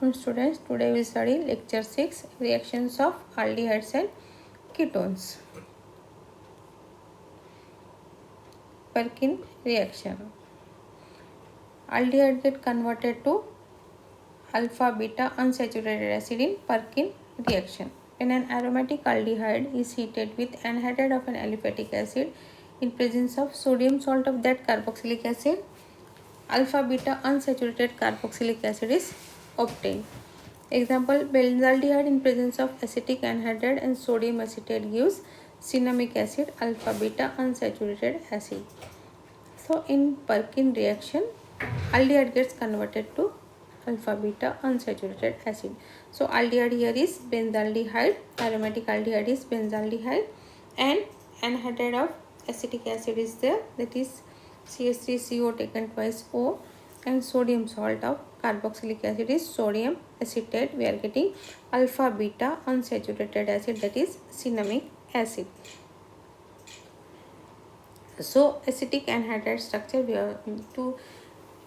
afternoon, students. Today we will study lecture 6, reactions of aldehydes and ketones. Perkin reaction. Aldehyde get converted to alpha beta unsaturated acid in Perkin reaction. When an aromatic aldehyde is heated with anhydride of an aliphatic acid in presence of sodium salt of that carboxylic acid, alpha beta unsaturated carboxylic acid is obtained. Example, benzaldehyde in presence of acetic anhydride and sodium acetate gives cinnamic acid, alpha beta unsaturated acid. So in Perkin reaction, aldehyde gets converted to alpha beta unsaturated acid. So aldehyde here is benzaldehyde, aromatic aldehyde is benzaldehyde, and anhydride of acetic acid is there, that is CH3CO taken twice O, and sodium salt of carboxylic acid is sodium acetate. We are getting alpha beta unsaturated acid, that is cinnamic acid. So acetic anhydride structure, we are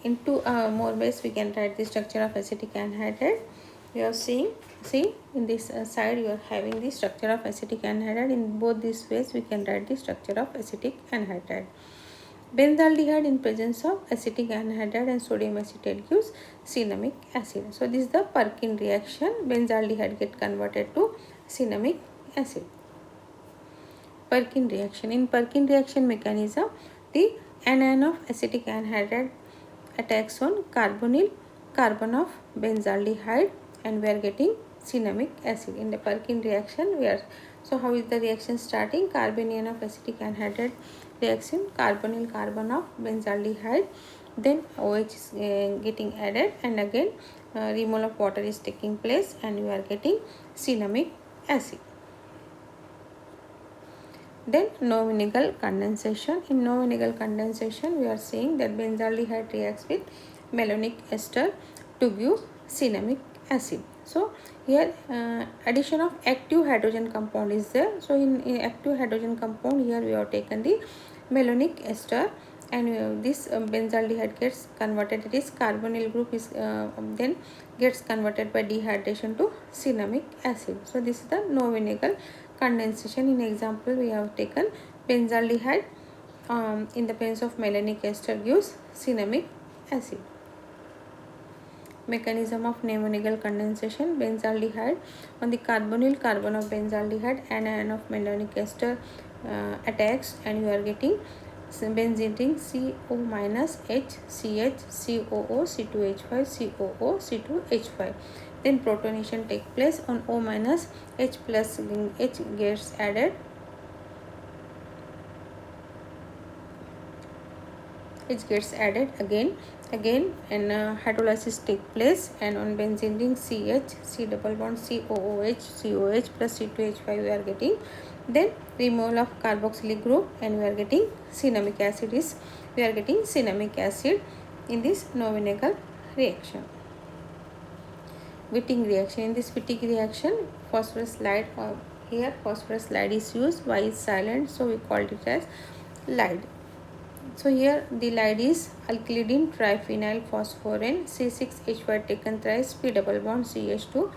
into more ways we can write the structure of acetic anhydride. We are see in this side you are having the structure of acetic anhydride. In both these ways we can write the structure of acetic anhydride. Benzaldehyde in presence of acetic anhydride and sodium acetate gives cinnamic acid. So this is the Perkin reaction. Benzaldehyde get converted to cinnamic acid. Perkin reaction. In Perkin reaction mechanism, the anion of acetic anhydride attacks on carbonyl carbon of benzaldehyde and we are getting cinnamic acid. In the Perkin reaction we are, so how is the reaction starting? Carbanion of acetic anhydride reaction, carbonyl carbon of benzaldehyde, then OH is getting added and again removal of water is taking place and we are getting cinnamic acid. Then no-vinegal condensation. In no-vinegal condensation, we are saying that benzaldehyde reacts with malonic ester to give cinnamic acid. So here addition of active hydrogen compound is there. So in active hydrogen compound, here we have taken the malonic ester and this benzaldehyde gets converted. It is carbonyl group is then gets converted by dehydration to cinnamic acid. So this is the no-vinegal condensation. In example we have taken benzaldehyde in the presence of malonic ester gives cinnamic acid. Mechanism of no-vinegal condensation. Benzaldehyde on the carbonyl carbon of benzaldehyde and anion of malonic ester attacks and you are getting benzene ring CO minus H CH COO C2H5 COO C2H5. Then protonation takes place on O minus H plus H gets added. It gets added again and hydrolysis take place and on benzene ring CH C double bond COOH COH plus C2H5 we are getting. Then removal of carboxylic group and we are getting cinnamic acid in this no-vinegal reaction. Wittig reaction. In this Wittig reaction, phosphorus slide here phosphorus slide is used. Y is silent, so we called it as lide. So here the lide is alkylidine triphenyl phosphorane C6H5 taken thrice P double bond CH2.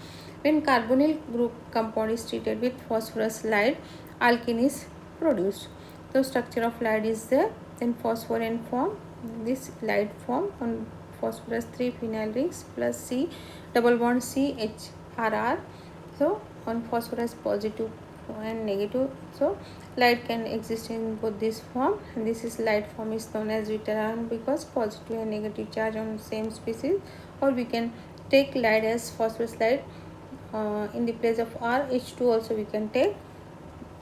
When carbonyl group compound is treated with phosphorus lide, alkene is produced. So structure of lide is there. Then phosphorane form, this lide form on phosphorus 3 phenyl rings plus C double bond CHRR. So on phosphorus positive and negative, so lide can exist in both this form and this is lide form is known as deuterion because positive and negative charge on same species, or we can take lide as phosphorus lide in the place of R H2 also we can take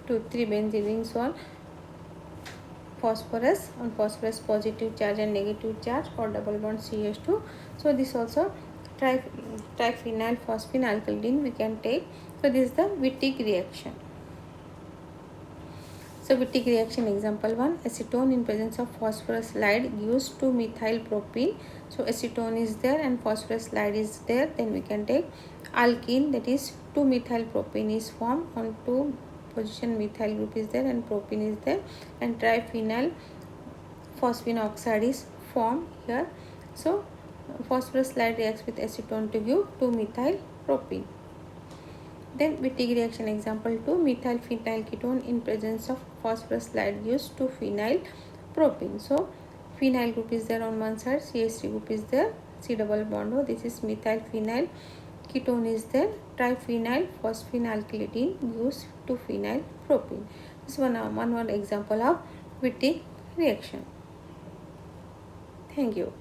2-3 benzene rings on phosphorus positive charge and negative charge or double bond CH2. So this also triphenyl phosphenalkylidine we can take. So this is the Wittig reaction. So Wittig reaction example 1, acetone in presence of phosphorus lide gives 2-methyl propene. So acetone is there and phosphorus lide is there, then we can take alkene, that is 2-methyl propene is formed on 2 position methyl group is there and propene is there and triphenyl phosphine oxide is formed here. So phosphorus slide reacts with acetone to give 2-methyl propene. Then Wittig reaction example 2, methyl phenyl ketone in presence of phosphorus slide gives 2-phenyl propene. So phenyl group is there on one side, CH3 group is there, C double bond O, this is methyl phenyl ketone is there, triphenyl phosphenalkylidene gives 2-phenyl propene. This is one example of Wittig reaction. Thank you.